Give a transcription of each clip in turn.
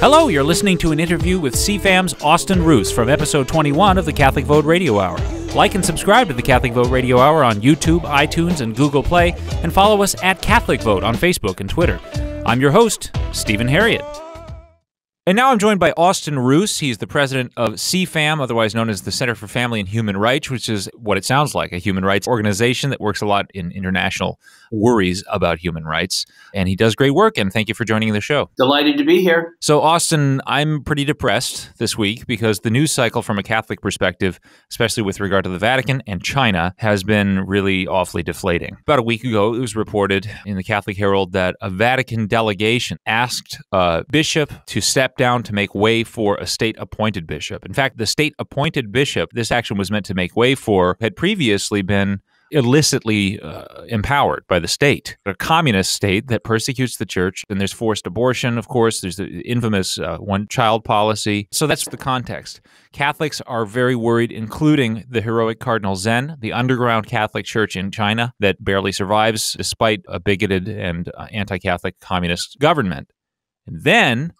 Hello, you're listening to an interview with CFAM's Austin Ruse from episode 21 of the Catholic Vote Radio Hour. Like and subscribe to the Catholic Vote Radio Hour on YouTube, iTunes, and Google Play, and follow us at Catholic Vote on Facebook and Twitter. I'm your host, Stephen Harriott. And now I'm joined by Austin Ruse. He's the president of CFAM, otherwise known as the Center for Family and Human Rights, which is what it sounds like, a human rights organization that works a lot in international worries about human rights. And he does great work, and thank you for joining the show. Delighted to be here. So, Austin, I'm pretty depressed this week because the news cycle from a Catholic perspective, especially with regard to the Vatican and China, has been really awfully deflating. About a week ago, it was reported in the Catholic Herald that a Vatican delegation asked a bishop to step down to make way for a state-appointed bishop. In fact, the state-appointed bishop this action was meant to make way for had previously been illicitly empowered by the state, a communist state that persecutes the church. And there's forced abortion, of course. There's the infamous one-child policy. So that's the context. Catholics are very worried, including the heroic Cardinal Zen, the underground Catholic church in China that barely survives despite a bigoted and anti-Catholic communist government. And then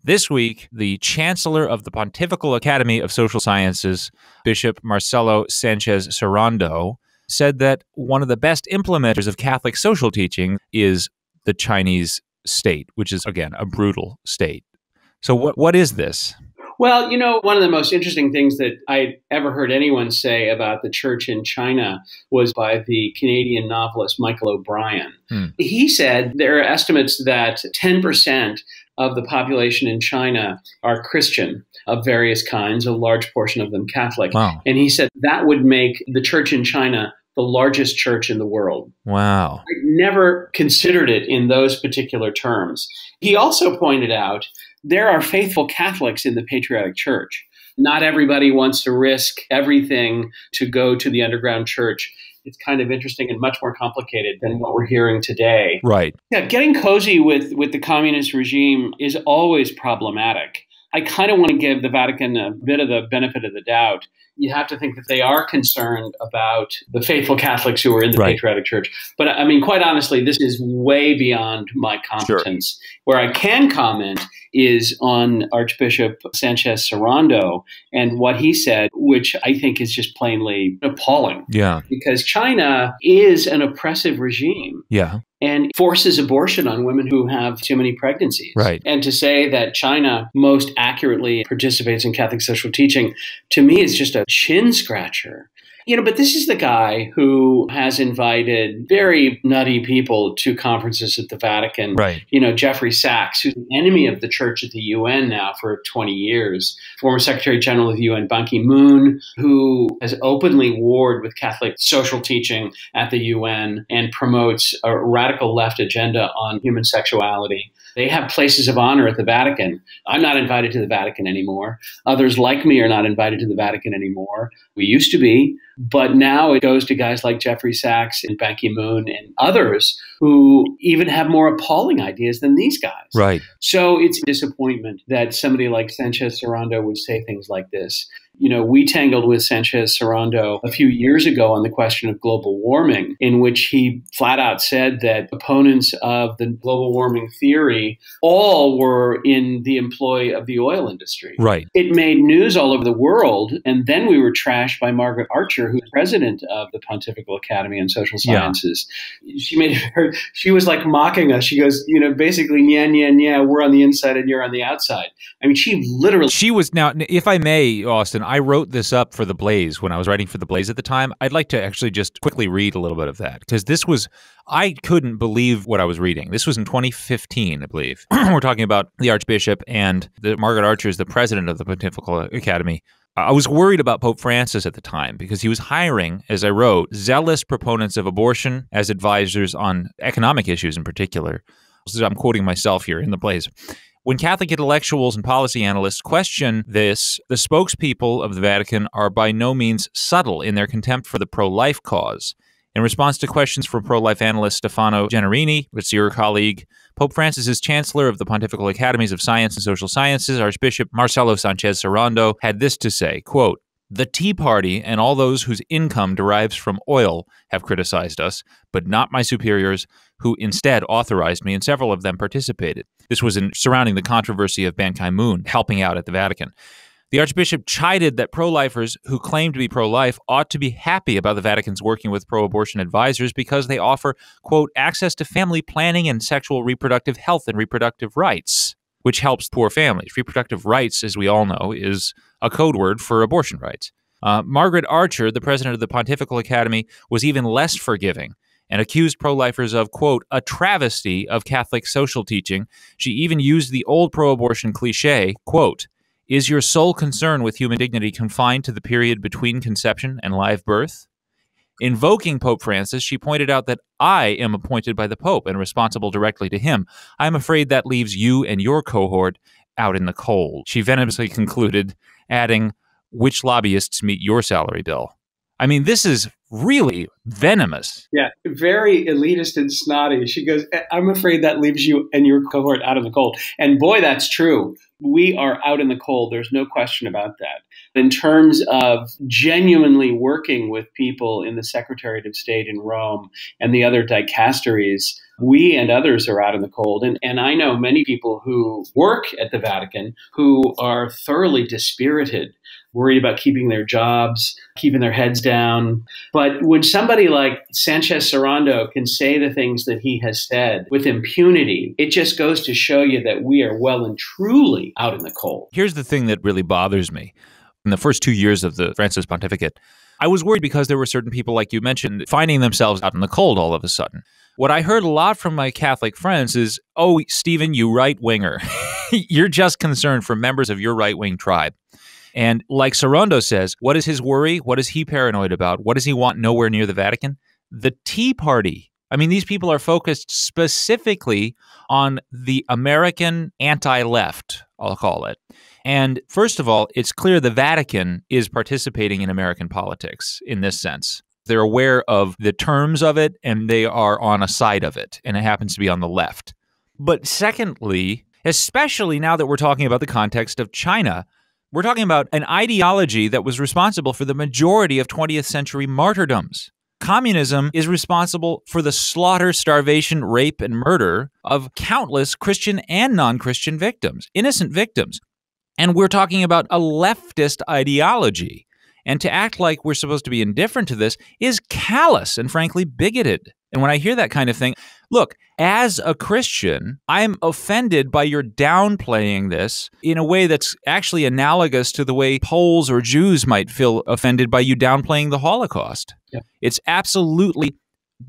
this week, the Chancellor of the Pontifical Academy of Social Sciences, Bishop Marcelo Sanchez Serrando, said that one of the best implementers of Catholic social teaching is the Chinese state, which is, again, a brutal state. So what is this? Well, you know, one of the most interesting things that I ever heard anyone say about the church in China was by the Canadian novelist Michael O'Brien. He said there are estimates that 10% of the population in China are Christian of various kinds, a large portion of them Catholic. Wow. And he said that would make the church in China the largest church in the world. Wow. I never considered it in those particular terms. He also pointed out there are faithful Catholics in the patriotic church. Not everybody wants to risk everything to go to the underground church. It's kind of interesting and much more complicated than what we're hearing today. Right. Yeah, getting cozy with the communist regime is always problematic. I kind of want to give the Vatican a bit of the benefit of the doubt. You have to think that they are concerned about the faithful Catholics who are in the patriotic church. But I mean, quite honestly, this is way beyond my competence. Sure. Where I can comment is on Archbishop Sanchez Serrando and what he said, which I think is just plainly appalling. Yeah. Because China is an oppressive regime. Yeah. And forces abortion on women who have too many pregnancies. Right. And to say that China most accurately participates in Catholic social teaching, to me, is just a chin scratcher. You know, but this is the guy who has invited very nutty people to conferences at the Vatican. Right. You know, Jeffrey Sachs, who's an enemy of the church at the UN now for 20 years, former Secretary General of the UN, Ban Ki-moon, who has openly warred with Catholic social teaching at the UN and promotes a radical left agenda on human sexuality. They have places of honor at the Vatican. I'm not invited to the Vatican anymore. Others like me are not invited to the Vatican anymore. We used to be, but now it goes to guys like Jeffrey Sachs and Ban Ki-moon and others who even have more appalling ideas than these guys. Right. So it's a disappointment that somebody like Sanchez Serrando would say things like this. You know, we tangled with Sanchez Serrando a few years ago on the question of global warming, in which he flat out said that opponents of the global warming theory all were in the employ of the oil industry. Right. It made news all over the world, and then we were trashed by Margaret Archer, who's president of the Pontifical Academy in Social Sciences. Yeah. She was like mocking us. She goes, you know, basically, yeah, we're on the inside and you're on the outside. I mean, she was, now, if I may, Austin, I wrote this up for The Blaze when I was writing for The Blaze at the time. I'd like to actually just quickly read a little bit of that, because I couldn't believe what I was reading. This was in 2015, I believe. We're talking about the Archbishop and Margaret Archer is the president of the Pontifical Academy. I was worried about Pope Francis at the time because he was hiring, as I wrote, zealous proponents of abortion as advisors on economic issues in particular. So I'm quoting myself here in The Blaze. When Catholic intellectuals and policy analysts question this, the spokespeople of the Vatican are by no means subtle in their contempt for the pro-life cause. In response to questions from pro-life analyst Stefano Generini, it's your colleague, Pope Francis is Chancellor of the Pontifical Academies of Science and Social Sciences, Archbishop Marcelo Sanchez Serrando, had this to say, quote, The Tea Party and all those whose income derives from oil have criticized us, but not my superiors, who instead authorized me, and several of them participated. This was surrounding the controversy of Ban Ki-moon helping out at the Vatican. The Archbishop chided that pro-lifers who claim to be pro-life ought to be happy about the Vatican's working with pro-abortion advisors because they offer, quote, access to family planning and sexual reproductive health and reproductive rights, which helps poor families. Reproductive rights, as we all know, is a code word for abortion rights. Margaret Archer, the president of the Pontifical Academy, was even less forgiving and accused pro-lifers of, quote, a travesty of Catholic social teaching. She even used the old pro-abortion cliche, quote, is your sole concern with human dignity confined to the period between conception and live birth? Invoking Pope Francis, she pointed out that I am appointed by the Pope and responsible directly to him. I'm afraid that leaves you and your cohort out in the cold. She venomously concluded, adding, which lobbyists meet your salary bill? I mean, this is really venomous. Yeah, very elitist and snotty. She goes, I'm afraid that leaves you and your cohort out in the cold. And boy, that's true. We are out in the cold. There's no question about that. In terms of genuinely working with people in the Secretariat of State in Rome and the other dicasteries, we and others are out in the cold. And I know many people who work at the Vatican who are thoroughly dispirited, worried about keeping their jobs, keeping their heads down. But when somebody like Sanchez Serrando can say the things that he has said with impunity, it just goes to show you that we are well and truly out in the cold. Here's the thing that really bothers me. In the first 2 years of the Francis pontificate, I was worried because there were certain people, like you mentioned, finding themselves out in the cold all of a sudden. What I heard a lot from my Catholic friends is, oh, Stephen, you right-winger. You're just concerned for members of your right-wing tribe. And like Serrando says, what is his worry? What is he paranoid about? What does he want nowhere near the Vatican? The Tea Party. I mean, these people are focused specifically on the American anti-left, I'll call it. And first of all, it's clear the Vatican is participating in American politics in this sense. They're aware of the terms of it, and they are on a side of it, and it happens to be on the left. But secondly, especially now that we're talking about the context of China, we're talking about an ideology that was responsible for the majority of 20th century martyrdoms. Communism is responsible for the slaughter, starvation, rape, and murder of countless Christian and non-Christian victims, innocent victims. And we're talking about a leftist ideology. And to act like we're supposed to be indifferent to this is callous and frankly bigoted. And when I hear that kind of thing, look, as a Christian, I'm offended by your downplaying this in a way that's actually analogous to the way Poles or Jews might feel offended by you downplaying the Holocaust. Yeah. It's absolutely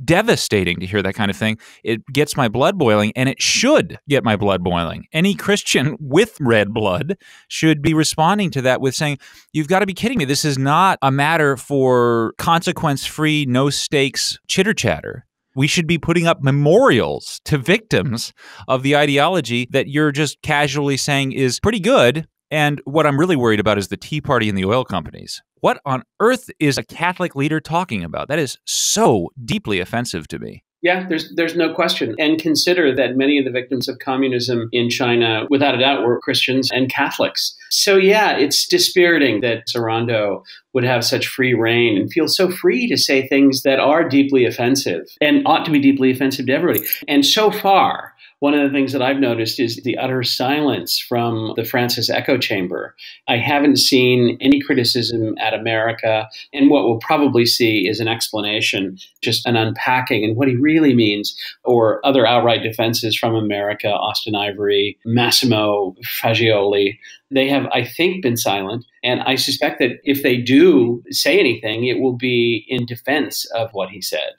devastating to hear that kind of thing. It gets my blood boiling, and it should get my blood boiling. Any Christian with red blood should be responding to that with saying, you've got to be kidding me. This is not a matter for consequence-free, no-stakes chitter-chatter. We should be putting up memorials to victims of the ideology that you're just casually saying is pretty good. And what I'm really worried about is the Tea Party and the oil companies. What on earth is a Catholic leader talking about? That is so deeply offensive to me. Yeah, there's no question. And consider that many of the victims of communism in China, without a doubt, were Christians and Catholics. So yeah, it's dispiriting that Serrando would have such free reign and feel so free to say things that are deeply offensive and ought to be deeply offensive to everybody. And so far, one of the things that I've noticed is the utter silence from the Francis echo chamber. I haven't seen any criticism at America, and what we'll probably see is an explanation, just an unpacking and what he really means, or other outright defenses from America, Austin Ivory, Massimo Fagioli. They have, I think, been silent. And I suspect that if they do say anything, it will be in defense of what he said.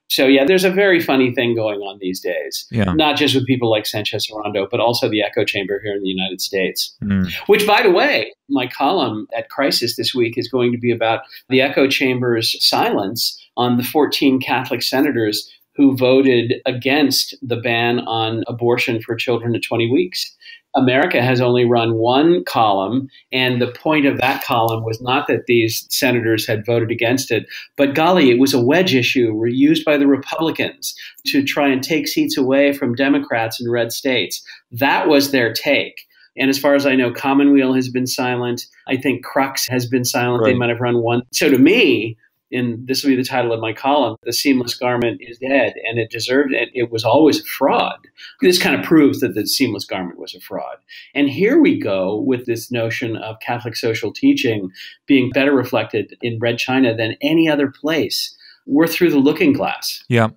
So, yeah, there's a very funny thing going on these days, not just with people like Sanchez Serrando, but also the echo chamber here in the United States, which, by the way, my column at Crisis this week is going to be about the echo chamber's silence on the 14 Catholic senators who voted against the ban on abortion for children at 20 weeks. America has only run one column, and the point of that column was not that these senators had voted against it, but golly, it was a wedge issue used by the Republicans to try and take seats away from Democrats in red states. That was their take. And as far as I know, Commonweal has been silent. I think Crux has been silent. Right. They might have run one. So to me, and this will be the title of my column, the seamless garment is dead, and it deserved it. It was always a fraud. This kind of proves that the seamless garment was a fraud. And here we go with this notion of Catholic social teaching being better reflected in Red China than any other place. We're through the looking glass. Yeah.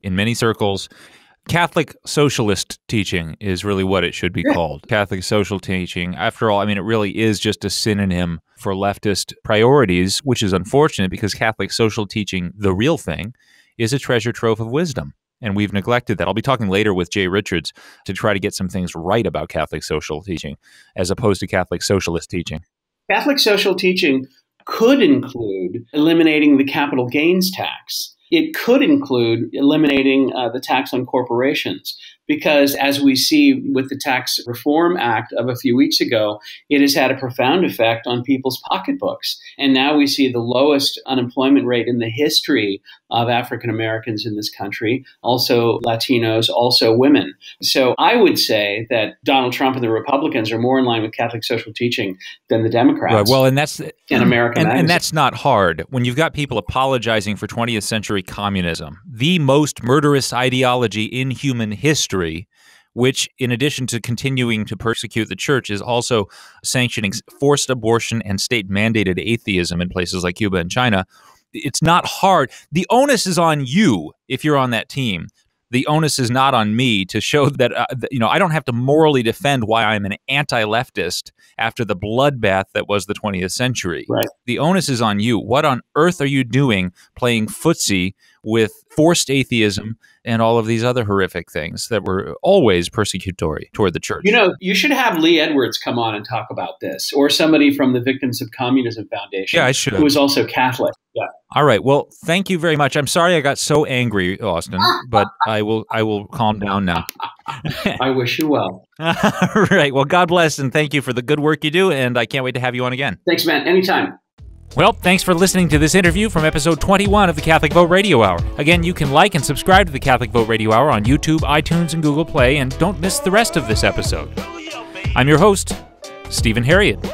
In many circles, Catholic socialist teaching is really what it should be called. Catholic social teaching. After all, I mean, it really is just a synonym for leftist priorities, which is unfortunate because Catholic social teaching, the real thing, is a treasure trove of wisdom. And we've neglected that. I'll be talking later with Jay Richards to try to get some things right about Catholic social teaching as opposed to Catholic socialist teaching. Catholic social teaching could include eliminating the capital gains tax. It could include eliminating the tax on corporations, because as we see with the Tax Reform Act of a few weeks ago, it has had a profound effect on people's pocketbooks. And now we see the lowest unemployment rate in the history of African Americans in this country, also Latinos, also women. So I would say that Donald Trump and the Republicans are more in line with Catholic social teaching than the Democrats. Right. Well, and that's in American and that's not hard when you've got people apologizing for 20th century communism, the most murderous ideology in human history, which, in addition to continuing to persecute the church, is also sanctioning forced abortion and state-mandated atheism in places like Cuba and China. It's not hard. The onus is on you if you're on that team. The onus is not on me to show that, I don't have to morally defend why I'm an anti-leftist after the bloodbath that was the 20th century. Right. The onus is on you. What on earth are you doing playing footsie with forced atheism and all of these other horrific things that were always persecutory toward the church? You should have Lee Edwards come on and talk about this, or somebody from the Victims of Communism Foundation. Yeah, I should. Who is also Catholic. Yeah. All right. Well, thank you very much. I'm sorry I got so angry, Austin, but I will calm down now. I wish you well. All right. Well, God bless, and thank you for the good work you do, and I can't wait to have you on again. Thanks, man. Anytime. Well, thanks for listening to this interview from episode 21 of the Catholic Vote Radio Hour. Again, you can like and subscribe to the Catholic Vote Radio Hour on YouTube, iTunes, and Google Play, and don't miss the rest of this episode. I'm your host, Stephen Harriet.